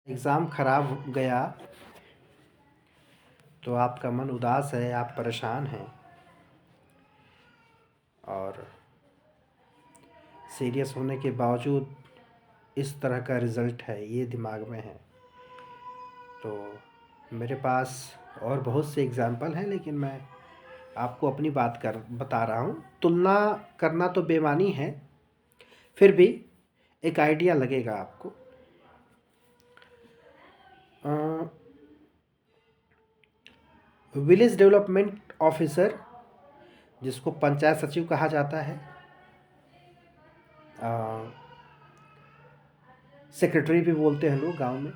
Exam ख़राब गया तो आपका मन उदास है, आप परेशान हैं और सीरियस होने के बावजूद इस तरह का रिज़ल्ट है, ये दिमाग में है। तो मेरे पास और बहुत से एग्ज़ाम्पल हैं, लेकिन मैं आपको अपनी बात बता रहा हूँ। तुलना करना तो बेईमानी है, फिर भी एक आइडिया लगेगा आपको। विलेज डेवलपमेंट ऑफिसर, जिसको पंचायत सचिव कहा जाता है, सेक्रेटरी भी बोलते हैं लोग गांव में,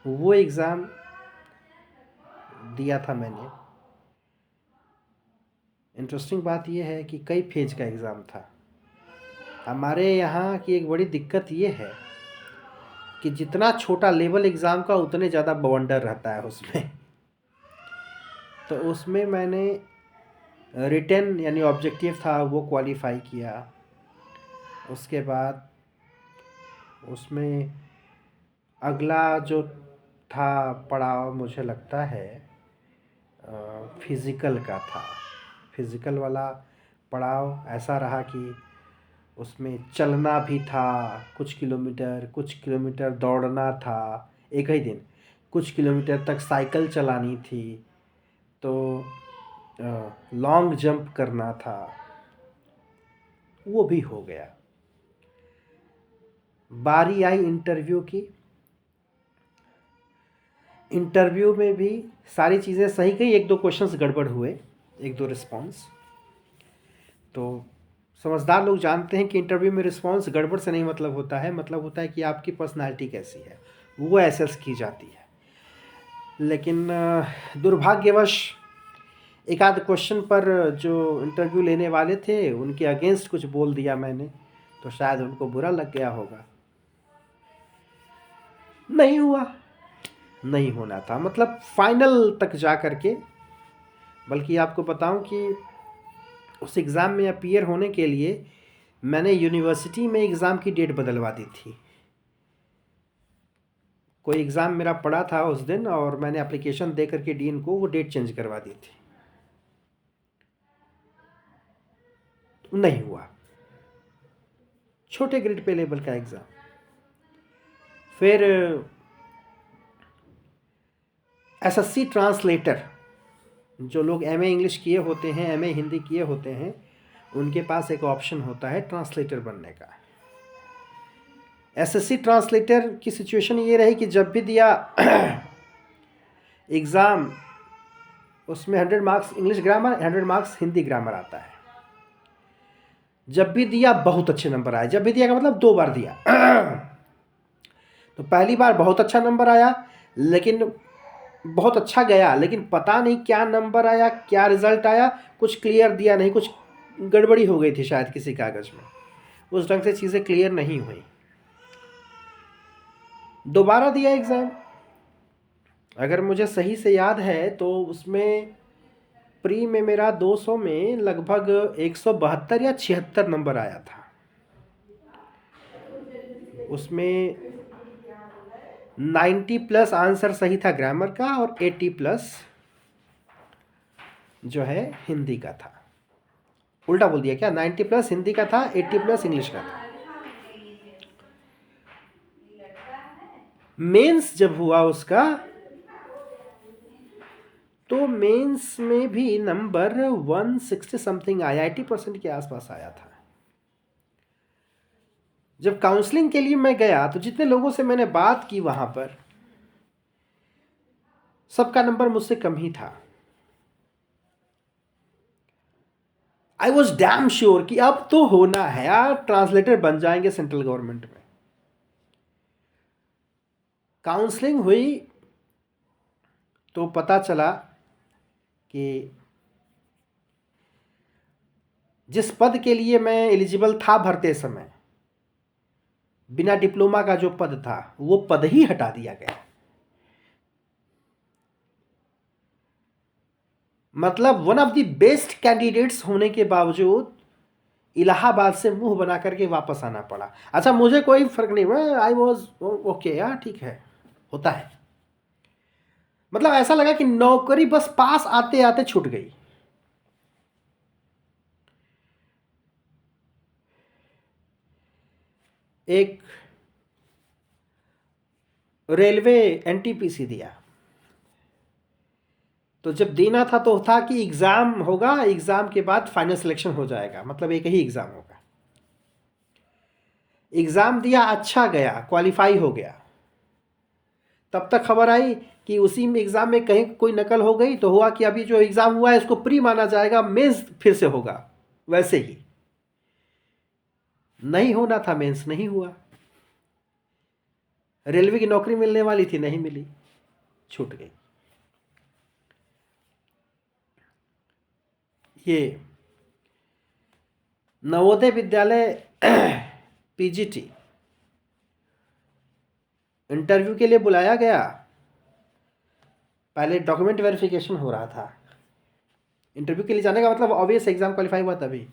वो एग्ज़ाम दिया था मैंने। इंटरेस्टिंग बात यह है कि कई फेज का एग्ज़ाम था। हमारे यहाँ की एक बड़ी दिक्कत ये है कि जितना छोटा लेवल एग्ज़ाम का उतने ज़्यादा बवंडर रहता है उसमें। तो उसमें मैंने रिटन यानी ऑब्जेक्टिव था वो क्वालिफाई किया। उसके बाद उसमें अगला जो था पड़ाव, मुझे लगता है फिज़िकल का था। फिज़िकल वाला पड़ाव ऐसा रहा कि उसमें चलना भी था कुछ किलोमीटर दौड़ना था एक ही दिन, कुछ किलोमीटर तक साइकिल चलानी थी, तो लॉन्ग जंप करना था, वो भी हो गया। बारी आई इंटरव्यू की। इंटरव्यू में भी सारी चीज़ें सही गई, एक दो क्वेश्चंस गड़बड़ हुए, एक दो रिस्पॉन्स। तो समझदार लोग जानते हैं कि इंटरव्यू में रिस्पॉन्स गड़बड़ से नहीं मतलब होता है, मतलब होता है कि आपकी पर्सनालिटी कैसी है, वो एसेस की जाती है। लेकिन दुर्भाग्यवश एक आध क्वेश्चन पर जो इंटरव्यू लेने वाले थे उनके अगेंस्ट कुछ बोल दिया मैंने, तो शायद उनको बुरा लग गया होगा। नहीं हुआ, नहीं होना था, मतलब फाइनल तक जा कर के। बल्कि आपको बताऊं कि उस एग्ज़ाम में अपीयर होने के लिए मैंने यूनिवर्सिटी में एग्ज़ाम की डेट बदलवा दी थी। कोई एग्ज़ाम मेरा पड़ा था उस दिन और मैंने एप्लीकेशन दे करके डीन को वो डेट चेंज करवा दी थी। नहीं हुआ, छोटे ग्रेड पे लेवल का एग्ज़ाम। फिर एसएससी ट्रांसलेटर, जो लोग एमए इंग्लिश किए होते हैं, एमए हिंदी किए होते हैं, उनके पास एक ऑप्शन होता है ट्रांसलेटर बनने का। एसएससी ट्रांसलेटर की सिचुएशन ये रही कि जब भी दिया एग्ज़ाम, उसमें 100 marks English grammar, 100 marks Hindi grammar आता है। जब भी दिया बहुत अच्छे नंबर आए, जब भी दिया का मतलब 2 बार दिया। तो पहली बार बहुत अच्छा नंबर आया, लेकिन बहुत अच्छा गया, लेकिन पता नहीं क्या नंबर आया, क्या रिज़ल्ट आया, कुछ क्लियर दिया नहीं, कुछ गड़बड़ी हो गई थी शायद किसी कागज़ में, उस ढंग से चीज़ें क्लियर नहीं हुई। दोबारा दिया एग्ज़ाम। अगर मुझे सही से याद है तो उसमें प्री में मेरा 200 में लगभग 172 या 76 नंबर आया था। उसमें 90 प्लस आंसर सही था ग्रामर का और 80 प्लस जो है हिंदी का था। उल्टा बोल दिया क्या? 90 प्लस हिंदी का था, 80 प्लस इंग्लिश का था। मेंस जब हुआ उसका, तो मेंस में भी नंबर 160 समथिंग आया, 80% के आसपास आया था। जब काउंसलिंग के लिए मैं गया तो जितने लोगों से मैंने बात की वहां पर, सबका नंबर मुझसे कम ही था। आई वॉज डैम श्योर कि अब तो होना है यार, ट्रांसलेटर बन जाएंगे सेंट्रल गवर्नमेंट में। काउंसलिंग हुई तो पता चला कि जिस पद के लिए मैं एलिजिबल था भरते समय, बिना डिप्लोमा का जो पद था वो पद ही हटा दिया गया। मतलब one of the best candidates होने के बावजूद इलाहाबाद से मुंह बना करके वापस आना पड़ा। अच्छा, मुझे कोई फर्क नहीं हुआ, आई वॉज ओके यार, ठीक है, होता है। मतलब ऐसा लगा कि नौकरी बस पास आते आते छूट गई। एक रेलवे एनटीपीसी दिया, तो जब देना था तो था कि एग्ज़ाम होगा, एग्ज़ाम के बाद फाइनल सिलेक्शन हो जाएगा, मतलब एक ही एग्ज़ाम होगा। एग्ज़ाम दिया, अच्छा गया, क्वालिफाई हो गया। तब तक खबर आई कि उसी में एग्ज़ाम में कहीं कोई नकल हो गई, तो हुआ कि अभी जो एग्ज़ाम हुआ है इसको प्री माना जाएगा, मेंस फिर से होगा। वैसे ही नहीं होना था, मेंस नहीं हुआ। रेलवे की नौकरी मिलने वाली थी, नहीं मिली, छूट गई। ये नवोदय विद्यालय पीजीटी इंटरव्यू के लिए बुलाया गया। पहले डॉक्यूमेंट वेरिफिकेशन हो रहा था। इंटरव्यू के लिए जाने का मतलब ऑब्वियस एग्जाम क्वालिफाई हुआ तभी।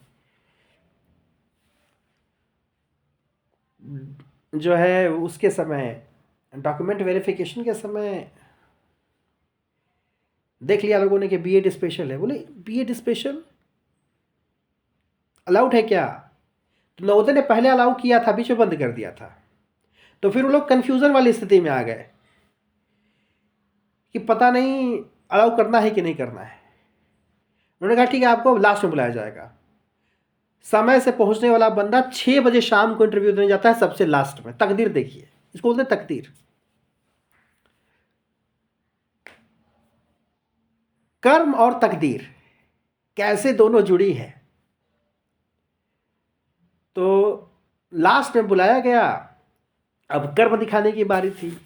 जो है उसके समय डॉक्यूमेंट वेरिफिकेशन के समय देख लिया लोगों ने कि बीएड स्पेशल है। बोले बीएड स्पेशल अलाउड है क्या? तो नवोदय ने पहले अलाउ किया था, बीच में बंद कर दिया था। तो फिर वो लोग कन्फ्यूज़न वाली स्थिति में आ गए कि पता नहीं अलाउ करना है कि नहीं करना है। उन्होंने कहा ठीक है, आपको लास्ट में बुलाया जाएगा। समय से पहुंचने वाला बंदा 6 बजे शाम को इंटरव्यू देने जाता है, सबसे लास्ट में। तकदीर देखिए, इसको बोलते हैं तकदीर। कर्म और तकदीर कैसे दोनों जुड़ी है। तो लास्ट में बुलाया गया, अब कर्म दिखाने की बारी थी।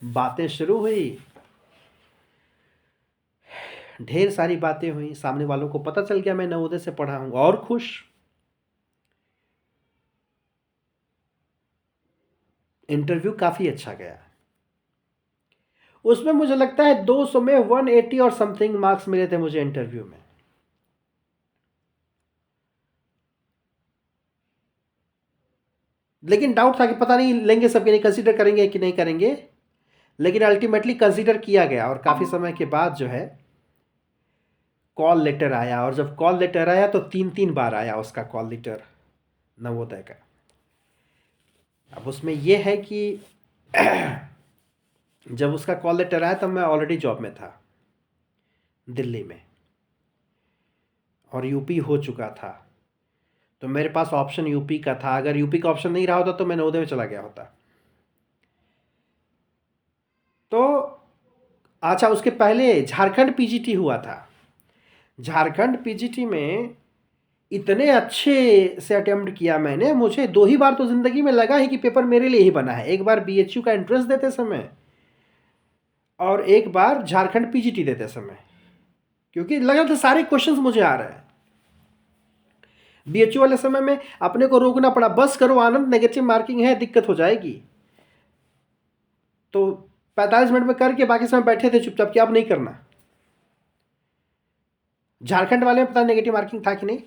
बातें शुरू हुई, ढेर सारी बातें हुई। सामने वालों को पता चल गया मैं नवोदय से पढ़ा हूं, और खुश। इंटरव्यू काफ़ी अच्छा गया। उसमें मुझे लगता है 200 में 180 और समथिंग मार्क्स मिले थे मुझे इंटरव्यू में। लेकिन डाउट था कि पता नहीं लेंगे सबके, नहीं कंसीडर करेंगे कि नहीं करेंगे। लेकिन अल्टीमेटली कंसीडर किया गया, और काफ़ी समय के बाद जो है कॉल लेटर आया। और जब कॉल लेटर आया तो 3 बार आया उसका कॉल लेटर नवोदय का। अब उसमें यह है कि जब उसका कॉल लेटर आया तब मैं ऑलरेडी जॉब में था दिल्ली में, और यूपी हो चुका था। तो मेरे पास ऑप्शन यूपी का था। अगर यूपी का ऑप्शन नहीं रहा होता तो मैं नवोदय में चला गया होता। तो अच्छा, उसके पहले झारखंड पीजीटी हुआ था। झारखंड पीजीटी में इतने अच्छे से अटेम्प्ट किया मैंने, मुझे 2 ही बार तो ज़िंदगी में लगा ही कि पेपर मेरे लिए ही बना है। एक बार बीएचयू का एंट्रेंस देते समय, और एक बार झारखंड पीजीटी देते समय, क्योंकि लग रहा था सारे क्वेश्चंस मुझे आ रहे हैं। बीएचयू वाले समय में अपने को रोकना पड़ा, बस करो आनंद, नेगेटिव मार्किंग है, दिक्कत हो जाएगी। तो 45 मिनट में करके बाकी समय बैठे थे चुपचाप कि अब नहीं करना। झारखंड वाले में पता नेगेटिव मार्किंग था कि नहीं,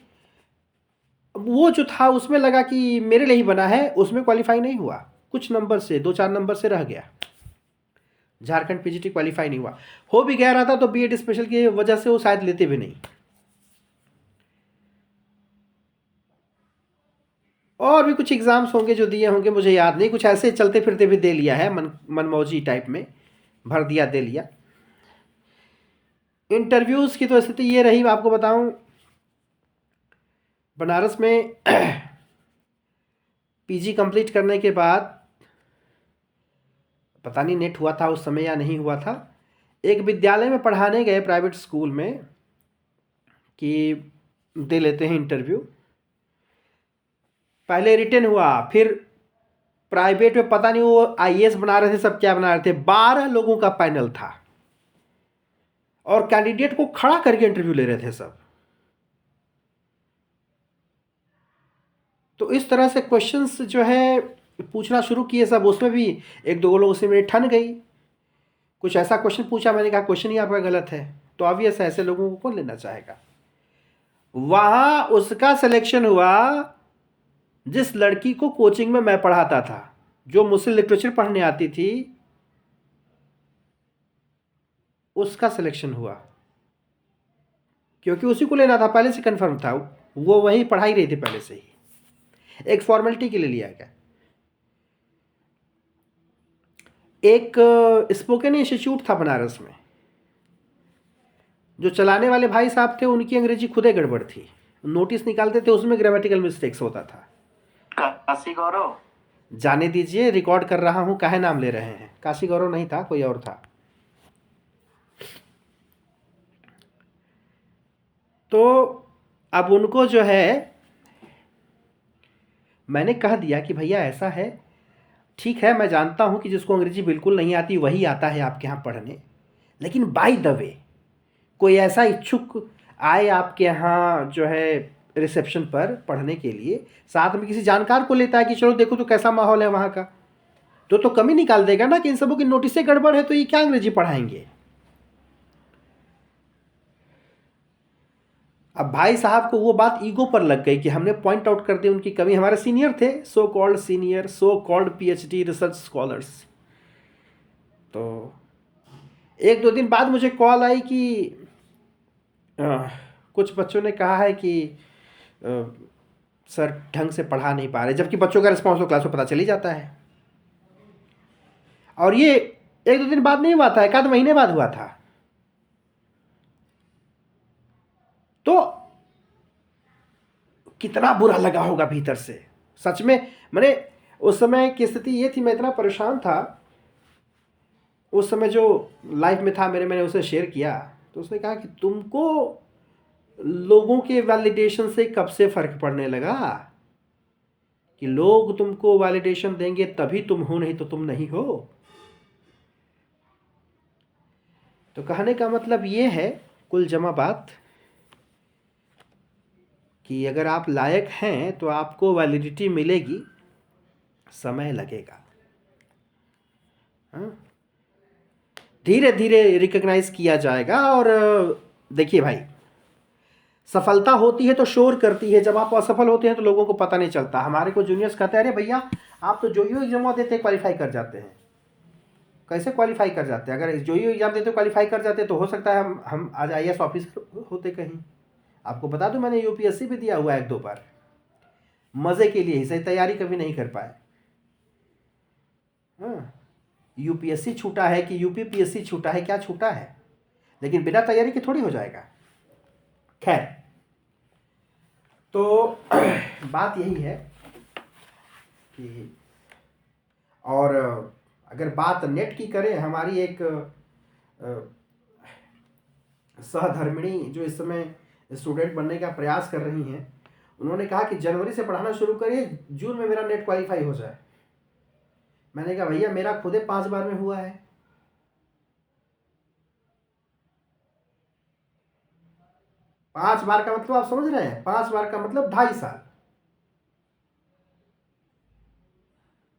वो जो था उसमें लगा कि मेरे लिए ही बना है, उसमें क्वालिफाई नहीं हुआ। कुछ नंबर से, 2-4 नंबर से रह गया। झारखंड पीजीटी क्वालिफाई नहीं हुआ। हो भी गया रहा था तो बीएड स्पेशल की वजह से वो शायद लेते भी नहीं। और भी कुछ एग्जाम्स होंगे जो दिए होंगे, मुझे याद नहीं। कुछ ऐसे चलते फिरते भी दे लिया है, मनमौजी टाइप में भर दिया, दे लिया। इंटरव्यूज़ की तो स्थिति ये रही, मैं आपको बताऊं। बनारस में पीजी कंप्लीट करने के बाद, पता नहीं नेट हुआ था उस समय या नहीं हुआ था, एक विद्यालय में पढ़ाने गए, प्राइवेट स्कूल में, कि दे लेते हैं इंटरव्यू। पहले रिटन हुआ, फिर प्राइवेट में पता नहीं वो आईएएस बना रहे थे सब, क्या बना रहे थे। 12 लोगों का पैनल था, और कैंडिडेट को खड़ा करके इंटरव्यू ले रहे थे सब। तो इस तरह से क्वेश्चंस जो है पूछना शुरू किए सब। उसमें भी 1-2 लोगों से मेरी ठन गई। कुछ ऐसा क्वेश्चन पूछा, मैंने कहा क्वेश्चन ही आपका गलत है। तो ऑब्वियस है, ऐसे लोगों को कौन लेना चाहेगा। वहाँ उसका सिलेक्शन हुआ जिस लड़की को कोचिंग में मैं पढ़ाता था, जो मुझसे लिटरेचर पढ़ने आती थी, उसका सिलेक्शन हुआ, क्योंकि उसी को लेना था, पहले से कंफर्म था, वो वहीं पढ़ाई रही थी पहले से ही, एक फॉर्मेलिटी के लिए लिया गया। एक स्पोकन इंस्टीट्यूट था बनारस में, जो चलाने वाले भाई साहब थे, उनकी अंग्रेजी खुदे गड़बड़ थी, नोटिस निकालते थे उसमें ग्रामेटिकल मिस्टेक्स होता था। काशी गौरव, जाने दीजिए, रिकॉर्ड कर रहा हूँ, काहे नाम ले रहे हैं। काशी गौरव नहीं था, कोई और था। तो अब उनको जो है मैंने कह दिया कि भैया ऐसा है, ठीक है, मैं जानता हूँ कि जिसको अंग्रेजी बिल्कुल नहीं आती वही आता है आपके यहाँ पढ़ने, लेकिन बाय द वे कोई ऐसा इच्छुक आए आपके यहाँ जो है रिसेप्शन पर पढ़ने के लिए, साथ में किसी जानकार को लेता है कि चलो देखो तो कैसा माहौल है वहाँ का, तो कमी निकाल देगा ना कि इन सबों की नोटिसें गड़बड़ है, तो ये क्या अंग्रेजी पढ़ाएंगे। अब भाई साहब को वो बात ईगो पर लग गई कि हमने पॉइंट आउट कर दी उनकी कमी। हमारे सीनियर थे, so called senior, so called PhD research scholars. तो एक दो दिन बाद मुझे कॉल आई कि कुछ बच्चों ने कहा है कि सर ढंग से पढ़ा नहीं पा रहे, जबकि बच्चों का रिस्पॉन्स तो क्लास में पता चल ही जाता है। और ये एक दो दिन बाद नहीं हुआ था, एक आध महीने बाद हुआ था। तो कितना बुरा लगा होगा भीतर से, सच में। मैंने उस समय की स्थिति ये थी, मैं इतना परेशान था उस समय, जो लाइफ में था मेरे, मैंने उसे शेयर किया तो उसने कहा कि तुमको लोगों के वैलिडेशन से कब से फर्क पड़ने लगा, कि लोग तुमको वैलिडेशन देंगे तभी तुम हो, नहीं तो तुम नहीं हो। तो कहने का मतलब ये है कुल जमा बात कि अगर आप लायक हैं तो आपको वैलिडिटी मिलेगी, समय लगेगा। हाँ, धीरे धीरे रिकग्नाइज किया जाएगा। और देखिए भाई, सफलता होती है तो शोर करती है, जब आप असफल होते हैं तो लोगों को पता नहीं चलता। हमारे को जूनियर्स कहते हैं, अरे भैया आप तो जो एग्जाम देते क्वालिफाई कर जाते हैं। कैसे क्वालिफाई कर जाते हैं? अगर जो एग्जाम देते क्वालिफाई कर जाते तो हो सकता है हम आज IAS ऑफिसर होते कहीं। आपको बता दूं, मैंने UPSC भी दिया हुआ है 1-2 बार, मज़े के लिए ही, सही तैयारी कभी नहीं कर पाए। हाँ, UPSC छूटा है कि UPPSC छूटा है, क्या छूटा है, लेकिन बिना तैयारी के थोड़ी हो जाएगा। खैर, तो बात यही है कि, और अगर बात नेट की करें, हमारी एक सहधर्मिणी जो इस समय स्टूडेंट बनने का प्रयास कर रही हैं, उन्होंने कहा कि जनवरी से पढ़ाना शुरू करिए, जून में मेरा नेट क्वालिफाई हो जाए। मैंने कहा भैया मेरा खुदे 5 बार में हुआ है। 5 बार का मतलब आप समझ रहे हैं? 5 बार का मतलब 2.5 साल।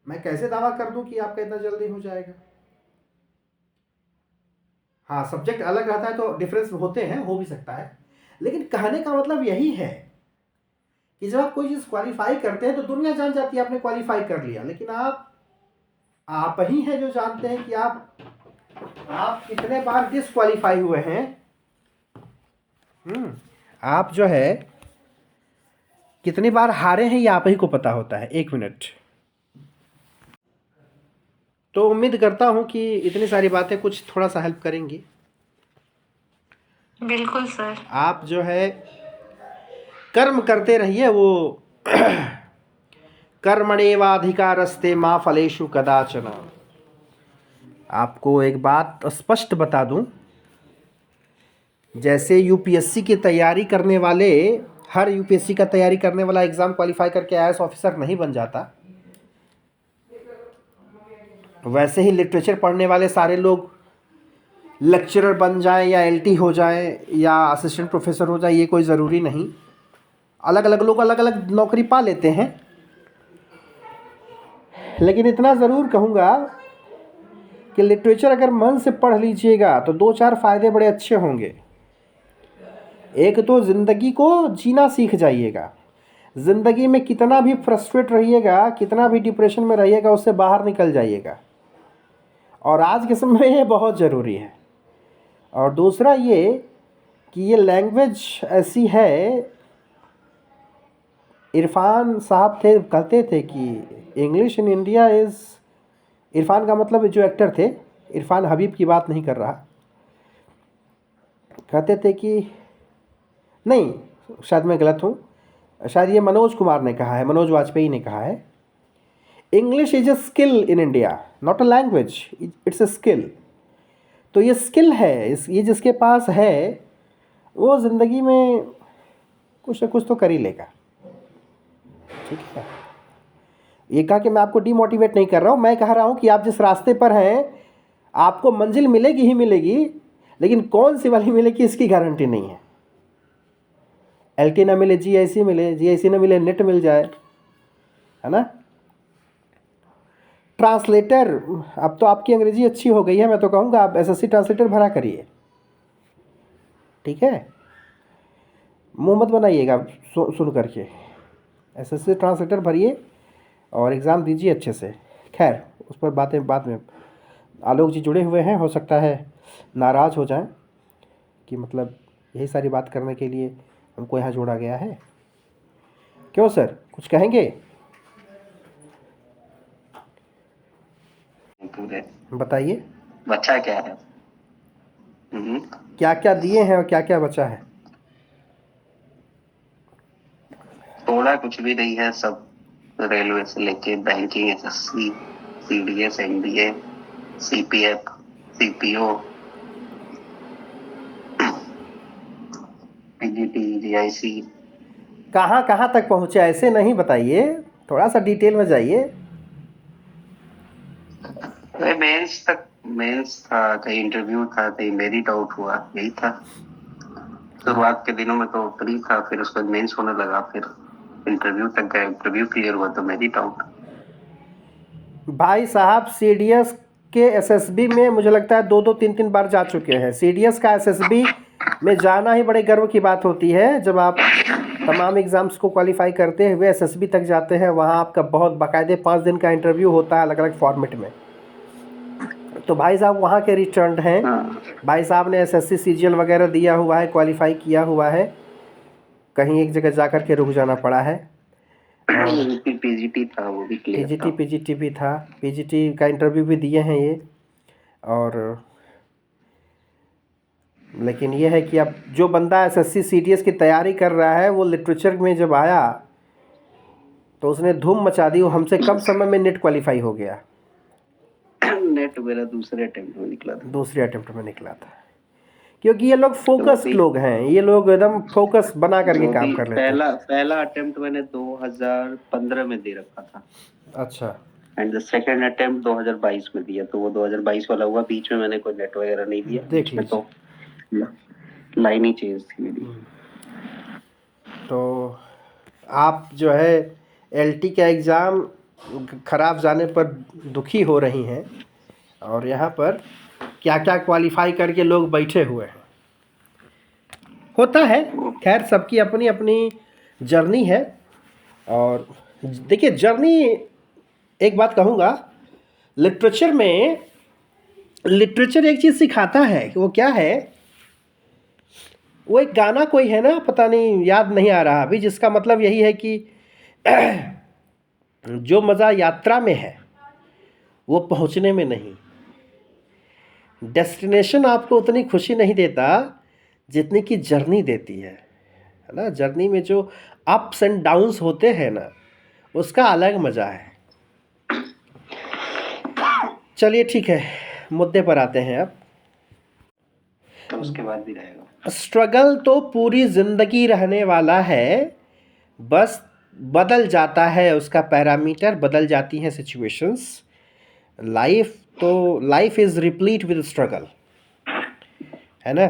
मैं कैसे दावा कर दूं कि आपका इतना जल्दी हो जाएगा? हाँ, सब्जेक्ट अलग रहता है तो डिफरेंस होते हैं, हो भी सकता है, लेकिन कहने का मतलब यही है कि जब आप कोई चीज़ क्वालिफाई करते हैं तो दुनिया जान जाती है आपने क्वालिफाई कर लिया, लेकिन आप ही हैं जो जानते हैं कि आप कितने बार डिसक्वालीफाई हुए हैं। आप जो है कितनी बार हारे हैं ये आप ही को पता होता है। 1 मिनट। तो उम्मीद करता हूं कि इतनी सारी बातें कुछ थोड़ा सा हेल्प करेंगी। बिल्कुल सर। आप जो है कर्म करते रहिए, वो कर्मणेवाधिकारस्ते मा फलेषु कदाचन। आपको एक बात स्पष्ट बता दूं, जैसे UPSC की तैयारी करने वाले, हर UPSC का तैयारी करने वाला एग्ज़ाम क्वालिफाई करके IAS ऑफिसर नहीं बन जाता, वैसे ही लिटरेचर पढ़ने वाले सारे लोग लेक्चरर बन जाएं या LT हो जाएं या असिस्टेंट प्रोफेसर हो जाए, ये कोई ज़रूरी नहीं। अलग अलग लोग अलग अलग नौकरी पा लेते हैं, लेकिन इतना ज़रूर कहूँगा कि लिटरेचर अगर मन से पढ़ लीजिएगा तो 2-4 फ़ायदे बड़े अच्छे होंगे। एक तो ज़िंदगी को जीना सीख जाइएगा। ज़िंदगी में कितना भी फ्रस्ट्रेट रहिएगा, कितना भी डिप्रेशन में रहिएगा, उससे बाहर निकल जाइएगा, और आज के समय में ये बहुत ज़रूरी है। और दूसरा ये कि ये लैंग्वेज ऐसी है, इरफान साहब थे कहते थे कि English in India is, Irfan का मतलब जो एक्टर थे, इरफान हबीब की बात नहीं कर रहा, कहते थे कि नहीं, शायद मैं गलत हूँ, शायद ये मनोज कुमार ने कहा है, मनोज वाजपेयी ने कहा है, English is a skill in India, not a language, it's a skill. तो ये स्किल है, ये जिसके पास है वो ज़िंदगी में कुछ ना कुछ तो कर ही लेगा। ठीक है, ये कहा कि मैं आपको डिमोटिवेट नहीं कर रहा हूँ, मैं कह रहा हूँ कि आप जिस रास्ते पर हैं आपको मंजिल मिलेगी ही मिलेगी, लेकिन कौन सी वाली मिलेगी इसकी गारंटी नहीं है। LT ना मिले GIC मिले, GIC ना मिले नेट मिल जाए, है ना। ट्रांसलेटर, अब तो आपकी अंग्रेजी अच्छी हो गई है, मैं तो कहूँगा आप SSC ट्रांसलेटर भरा करिए। ठीक है, मुँह मत बनाइएगा सुन करके, SSC ट्रांसलेटर भरिए और एग्ज़ाम दीजिए अच्छे से। खैर उस पर बातें बाद में, आलोक जी जुड़े हुए हैं, हो सकता है नाराज़ हो जाएं कि मतलब यही सारी बात करने के लिए हमको यहाँ जोड़ा गया है। क्यों सर, कुछ कहेंगे? पूरे बताइए, बच्चा क्या है? क्या क्या दिए हैं और क्या क्या बचा है? थोड़ा कुछ भी नहीं है, सब रेलवे से लेके banking, SSC, CDS, NDA, CPF, CPO, PGT, GIC। कहाँ कहाँ तक पहुँचे, ऐसे नहीं बताइए, थोड़ा सा डिटेल में जाइए। मेंस था, कहीं इंटरव्यू था, कहीं मेरिट आउट हुआ, यही था। शुरुआत के दिनों में तो प्री था, फिर उसके बाद मेंस होने लगा, फिर इंटरव्यू तक गए, इंटरव्यू क्लियर हुआ तो मेरिट आउट। भाई साहब CDS के SSB में मुझे लगता है 2-3 बार जा चुके हैं। CDS का SSB में जाना ही बड़े गर्व की बात होती है। जब आप तमाम एग्ज़ाम्स को क्वालिफाई करते हुए SSB तक जाते हैं, वहाँ आपका बहुत बाकायदे 5 दिन का इंटरव्यू होता है अलग अलग फॉर्मेट में। तो भाई साहब वहाँ के रिटर्न हैं। भाई साहब ने SSC CGL वगैरह दिया हुआ है, क्वालिफाई किया हुआ है, कहीं एक जगह जा कर के रुक जाना पड़ा है। और PGT था, वो भी क्लियर था। PGT भी था, PGT का इंटरव्यू भी दिए हैं ये। और लेकिन ये है कि अब जो बंदा SSC CDS की तैयारी कर रहा है, वो लिटरेचर में जब आया तो उसने धूम मचा दी, वो हमसे कम समय में नेट क्वालिफाई हो गया। नेट मेरा दूसरे अटेम्प्ट में निकला था, क्योंकि ये लोग फोकस्ड लोग हैं, ये लोग एकदम फोकस बना करके काम कर लेते हैं। पहला अटेम्प्ट मैंने 2015 में दे रखा था। अच्छा, एंड द सेकंड अटेम्प्ट 2022 में दिया, तो वो 2022 वाला हुआ। बीच में मैंने कोई नेट वगैरह नहीं दिया, देख लीजिए, तो लाइन ही चेंज थी मेरी। तो आप जो है LT का एग्ज़ाम ख़राब जाने पर दुखी हो रही हैं, और यहाँ पर क्या क्या क्वालिफाई करके लोग बैठे हुए हैं। होता है, खैर सबकी अपनी अपनी जर्नी है। और देखिए जर्नी, एक बात कहूँगा, लिटरेचर में लिटरेचर एक चीज़ सिखाता है कि वो क्या है, वो एक गाना कोई है ना, पता नहीं याद नहीं आ रहा अभी, जिसका मतलब यही है कि जो मज़ा यात्रा में है वो पहुंचने में नहीं। डेस्टिनेशन आपको उतनी खुशी नहीं देता जितनी कि जर्नी देती है ना। जर्नी में जो अप्स एंड डाउन्स होते हैं ना, उसका अलग मज़ा है। चलिए ठीक है, मुद्दे पर आते हैं अब। तो उसके बाद भी रहेगा स्ट्रगल, तो पूरी ज़िंदगी रहने वाला है, बस बदल जाता है उसका पैरामीटर, बदल जाती हैं situations. Life is replete with struggle, है ना।